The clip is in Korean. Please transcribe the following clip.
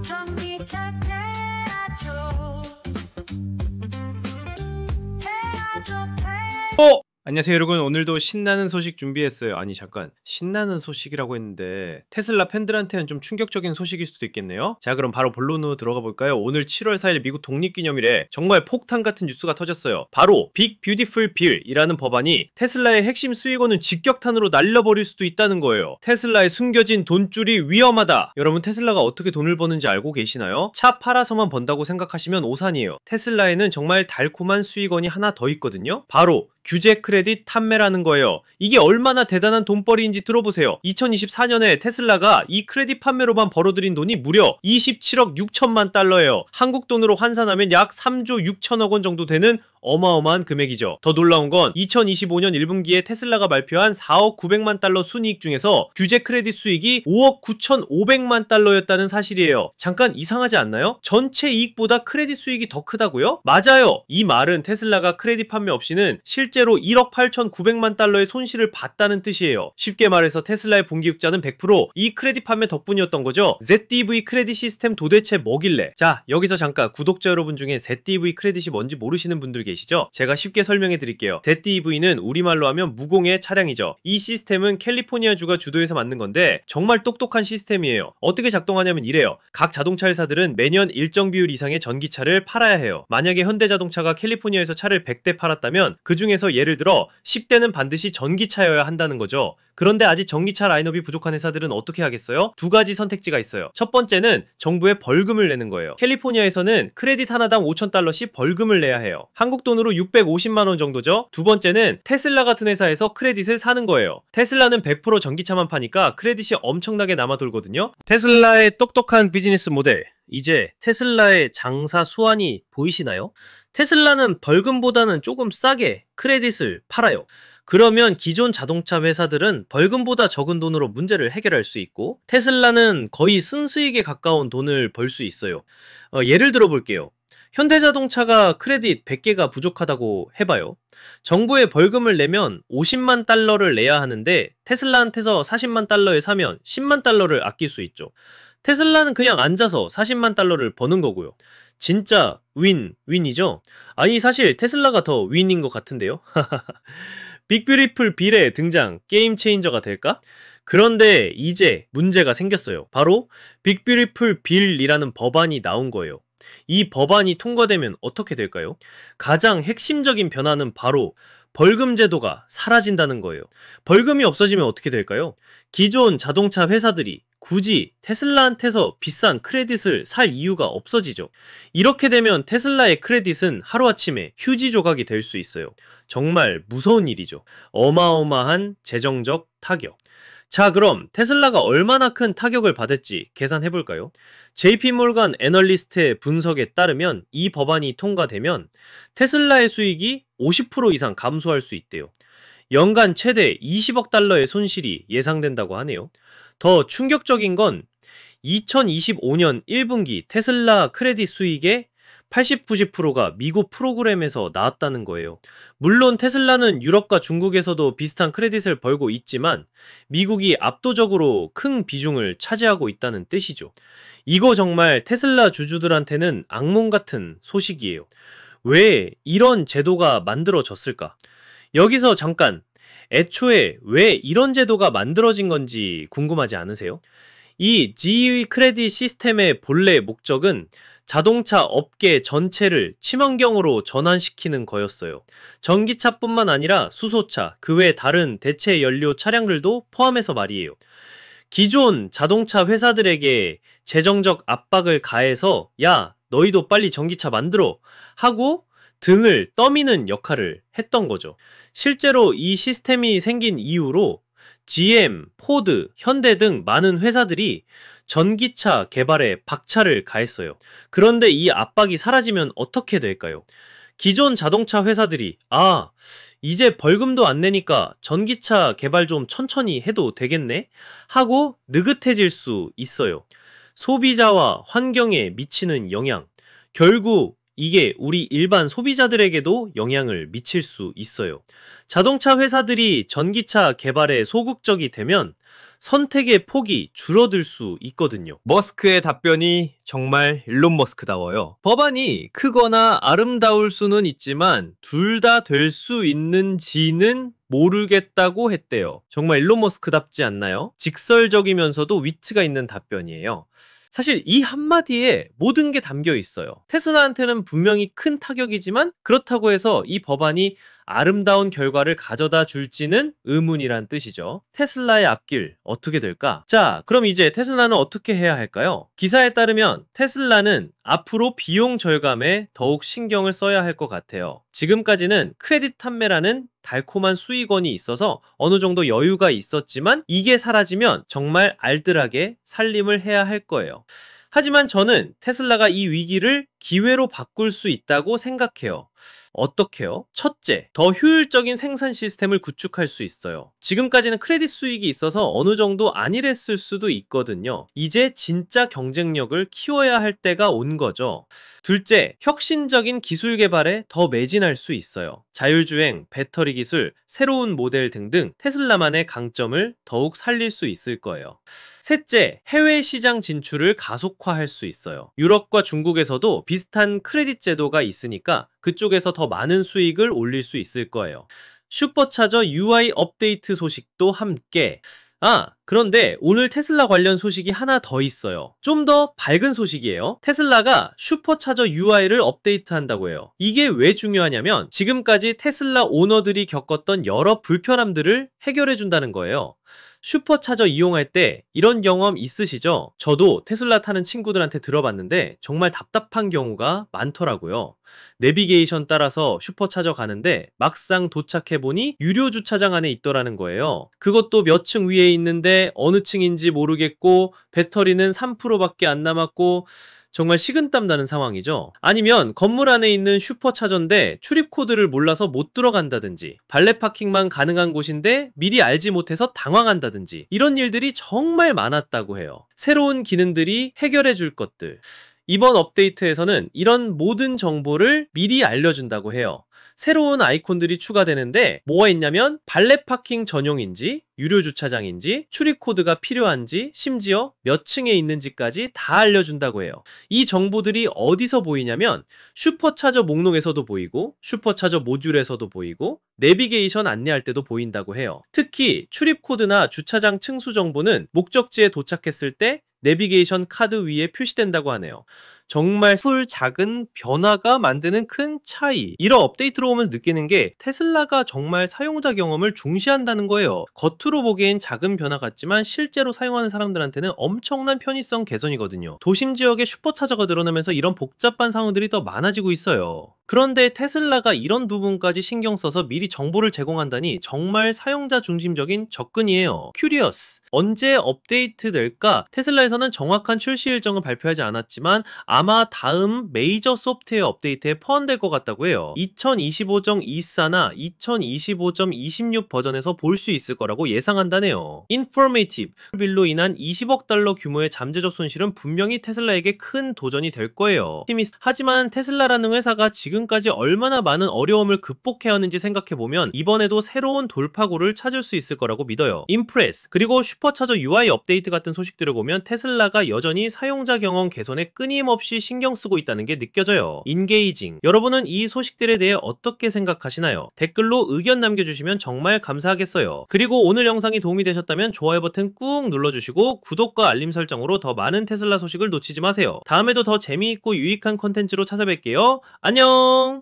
전기차 태아조 안녕하세요 여러분. 오늘도 신나는 소식 준비했어요. 아니 잠깐, 신나는 소식이라고 했는데 테슬라 팬들한테는 좀 충격적인 소식일 수도 있겠네요. 자, 그럼 바로 본론으로 들어가 볼까요? 오늘 7월 4일 미국 독립기념일에 정말 폭탄 같은 뉴스가 터졌어요. 바로 빅 뷰티풀 빌이라는 법안이 테슬라의 핵심 수익원을 직격탄으로 날려버릴 수도 있다는 거예요. 테슬라의 숨겨진 돈줄이 위험하다. 여러분, 테슬라가 어떻게 돈을 버는지 알고 계시나요? 차 팔아서만 번다고 생각하시면 오산이에요. 테슬라에는 정말 달콤한 수익원이 하나 더 있거든요. 바로 규제 크레딧 판매라는 거예요. 이게 얼마나 대단한 돈벌이인지 들어보세요. 2024년에 테슬라가 이 크레딧 판매로만 벌어들인 돈이 무려 27억 6천만 달러예요. 한국 돈으로 환산하면 약 3조 6천억 원 정도 되는 어마어마한 금액이죠. 더 놀라운 건 2025년 1분기에 테슬라가 발표한 4억 900만 달러 순이익 중에서 규제 크레딧 수익이 5억 9,500만 달러였다는 사실이에요. 잠깐 이상하지 않나요? 전체 이익보다 크레딧 수익이 더 크다고요? 맞아요. 이 말은 테슬라가 크레딧 판매 없이는 실제로 1억 8,900만 달러의 손실을 봤다는 뜻이에요. 쉽게 말해서 테슬라의 분기 흑자는 100% 이 크레딧 판매 덕분이었던 거죠. ZEV 크레딧 시스템 도대체 뭐길래? 자, 여기서 잠깐 구독자 여러분 중에 ZEV 크레딧이 뭔지 모르시는 분들 계시죠? 제가 쉽게 설명해 드릴게요. ZEV는 우리말로 하면 무공해 차량이죠. 이 시스템은 캘리포니아주가 주도해서 만든 건데 정말 똑똑한 시스템이에요. 어떻게 작동하냐면 이래요. 각 자동차 회사들은 매년 일정 비율 이상의 전기차를 팔아야 해요. 만약에 현대자동차가 캘리포니아에서 차를 100대 팔았다면 그 중에서 예를 들어 10대는 반드시 전기차여야 한다는 거죠. 그런데 아직 전기차 라인업이 부족한 회사들은 어떻게 하겠어요? 두 가지 선택지가 있어요. 첫 번째는 정부에 벌금을 내는 거예요. 캘리포니아에서는 크레딧 하나당 5,000달러씩 벌금을 내야 해요. 한국 돈으로 650만원 정도죠. 두 번째는 테슬라 같은 회사에서 크레딧을 사는 거예요. 테슬라는 100% 전기차만 파니까 크레딧이 엄청나게 남아 돌거든요. 테슬라의 똑똑한 비즈니스 모델, 이제 테슬라의 장사 수완이 보이시나요? 테슬라는 벌금보다는 조금 싸게 크레딧을 팔아요. 그러면 기존 자동차 회사들은 벌금보다 적은 돈으로 문제를 해결할 수 있고, 테슬라는 거의 순수익에 가까운 돈을 벌 수 있어요. 예를 들어 볼게요. 현대자동차가 크레딧 100개가 부족하다고 해봐요. 정부에 벌금을 내면 50만 달러를 내야 하는데 테슬라한테서 40만 달러에 사면 10만 달러를 아낄 수 있죠. 테슬라는 그냥 앉아서 40만 달러를 버는 거고요. 진짜 윈이죠? 아니, 사실 테슬라가 더 윈인 것 같은데요? 빅뷰티풀 빌의 등장 게임 체인저가 될까? 그런데 이제 문제가 생겼어요. 바로 빅뷰티풀 빌이라는 법안이 나온 거예요. 이 법안이 통과되면 어떻게 될까요? 가장 핵심적인 변화는 바로 벌금 제도가 사라진다는 거예요. 벌금이 없어지면 어떻게 될까요? 기존 자동차 회사들이 굳이 테슬라한테서 비싼 크레딧을 살 이유가 없어지죠. 이렇게 되면 테슬라의 크레딧은 하루아침에 휴지 조각이 될 수 있어요. 정말 무서운 일이죠. 어마어마한 재정적 타격. 자, 그럼 테슬라가 얼마나 큰 타격을 받을지 계산해볼까요? JP몰간 애널리스트의 분석에 따르면 이 법안이 통과되면 테슬라의 수익이 50% 이상 감소할 수 있대요. 연간 최대 20억 달러의 손실이 예상된다고 하네요. 더 충격적인 건 2025년 1분기 테슬라 크레딧 수익의 80, 90%가 미국 프로그램에서 나왔다는 거예요. 물론 테슬라는 유럽과 중국에서도 비슷한 크레딧을 벌고 있지만 미국이 압도적으로 큰 비중을 차지하고 있다는 뜻이죠. 이거 정말 테슬라 주주들한테는 악몽 같은 소식이에요. 왜 이런 제도가 만들어졌을까? 여기서 잠깐, 애초에 왜 이런 제도가 만들어진 건지 궁금하지 않으세요? 이 GE 크레딧 시스템의 본래 목적은 자동차 업계 전체를 친환경으로 전환시키는 거였어요. 전기차뿐만 아니라 수소차, 그 외 다른 대체 연료 차량들도 포함해서 말이에요. 기존 자동차 회사들에게 재정적 압박을 가해서 야, 너희도 빨리 전기차 만들어 하고 등을 떠미는 역할을 했던 거죠. 실제로 이 시스템이 생긴 이후로 GM, 포드, 현대 등 많은 회사들이 전기차 개발에 박차를 가했어요. 그런데 이 압박이 사라지면 어떻게 될까요? 기존 자동차 회사들이 이제 벌금도 안 내니까 전기차 개발 좀 천천히 해도 되겠네? 하고 느긋해질 수 있어요. 소비자와 환경에 미치는 영향, 결국 이게 우리 일반 소비자들에게도 영향을 미칠 수 있어요. 자동차 회사들이 전기차 개발에 소극적이 되면 선택의 폭이 줄어들 수 있거든요. 머스크의 답변이 정말 일론 머스크다워요. 법안이 크거나 아름다울 수는 있지만 둘 다 될 수 있는지는 모르겠다고 했대요. 정말 일론 머스크답지 않나요? 직설적이면서도 위트가 있는 답변이에요. 사실 이 한마디에 모든 게 담겨 있어요. 테슬라한테는 분명히 큰 타격이지만 그렇다고 해서 이 법안이 아름다운 결과를 가져다 줄지는 의문이란 뜻이죠. 테슬라의 앞길 어떻게 될까? 자, 그럼 이제 테슬라는 어떻게 해야 할까요? 기사에 따르면 테슬라는 앞으로 비용 절감에 더욱 신경을 써야 할 것 같아요. 지금까지는 크레딧 판매라는 달콤한 수익원이 있어서 어느 정도 여유가 있었지만 이게 사라지면 정말 알뜰하게 살림을 해야 할 거예요. 하지만 저는 테슬라가 이 위기를 기회로 바꿀 수 있다고 생각해요. 어떻게요? 첫째, 더 효율적인 생산 시스템을 구축할 수 있어요. 지금까지는 크레딧 수익이 있어서 어느 정도 안일했을 수도 있거든요. 이제 진짜 경쟁력을 키워야 할 때가 온 거죠. 둘째, 혁신적인 기술 개발에 더 매진할 수 있어요. 자율주행, 배터리 기술, 새로운 모델 등등 테슬라만의 강점을 더욱 살릴 수 있을 거예요. 셋째, 해외 시장 진출을 가속화할 수 있어요. 유럽과 중국에서도 비슷한 크레딧 제도가 있으니까 그쪽에서 더 많은 수익을 올릴 수 있을 거예요. 슈퍼차저 UI 업데이트 소식도 함께. 그런데 오늘 테슬라 관련 소식이 하나 더 있어요. 좀 더 밝은 소식이에요. 테슬라가 슈퍼차저 UI를 업데이트한다고 해요. 이게 왜 중요하냐면 지금까지 테슬라 오너들이 겪었던 여러 불편함들을 해결해 준다는 거예요. 슈퍼차저 이용할 때 이런 경험 있으시죠? 저도 테슬라 타는 친구들한테 들어봤는데 정말 답답한 경우가 많더라고요. 내비게이션 따라서 슈퍼차저 가는데 막상 도착해보니 유료 주차장 안에 있더라는 거예요. 그것도 몇 층 위에 있는데 어느 층인지 모르겠고 배터리는 3%밖에 안 남았고 정말 식은땀 나는 상황이죠. 아니면 건물 안에 있는 슈퍼차저인데 출입코드를 몰라서 못 들어간다든지 발렛 파킹만 가능한 곳인데 미리 알지 못해서 당황한다든지 이런 일들이 정말 많았다고 해요. 새로운 기능들이 해결해 줄 것들. 이번 업데이트에서는 이런 모든 정보를 미리 알려준다고 해요. 새로운 아이콘들이 추가되는데 뭐가 있냐면 발렛 파킹 전용인지 유료 주차장인지 출입코드가 필요한지 심지어 몇 층에 있는지까지 다 알려준다고 해요. 이 정보들이 어디서 보이냐면 슈퍼차저 목록에서도 보이고 슈퍼차저 모듈에서도 보이고 내비게이션 안내할 때도 보인다고 해요. 특히 출입코드나 주차장 층수 정보는 목적지에 도착했을 때 내비게이션 카드 위에 표시된다고 하네요. 정말 작은 변화가 만드는 큰 차이. 이런 업데이트로 오면서 느끼는 게 테슬라가 정말 사용자 경험을 중시한다는 거예요. 겉으로 보기엔 작은 변화 같지만 실제로 사용하는 사람들한테는 엄청난 편의성 개선이거든요. 도심 지역에 슈퍼차저가 늘어나면서 이런 복잡한 상황들이 더 많아지고 있어요. 그런데 테슬라가 이런 부분까지 신경 써서 미리 정보를 제공한다니 정말 사용자 중심적인 접근이에요. 큐리어스. 언제 업데이트 될까? 테슬라에서는 정확한 출시 일정을 발표하지 않았지만 아마 다음 메이저 소프트웨어 업데이트에 포함될 것 같다고 해요. 2025.24나 2025.26 버전에서 볼 수 있을 거라고 예상한다네요. 인포메이티브. 빌로 인한 20억 달러 규모의 잠재적 손실은 분명히 테슬라에게 큰 도전이 될 거예요. 하지만 테슬라라는 회사가 지금까지 얼마나 많은 어려움을 극복해왔는지 생각해보면 이번에도 새로운 돌파구를 찾을 수 있을 거라고 믿어요. 임프레스. 그리고 슈퍼차저 UI 업데이트 같은 소식들을 보면 테슬라가 여전히 사용자 경험 개선에 끊임없이 신경 쓰고 있다는 게 느껴져요. 인게이징. 여러분은 이 소식들에 대해 어떻게 생각하시나요? 댓글로 의견 남겨주시면 정말 감사하겠어요. 그리고 오늘 영상이 도움이 되셨다면 좋아요 버튼 꾹 눌러주시고 구독과 알림 설정으로 더 많은 테슬라 소식을 놓치지 마세요. 다음에도 더 재미있고 유익한 컨텐츠로 찾아뵐게요. 안녕!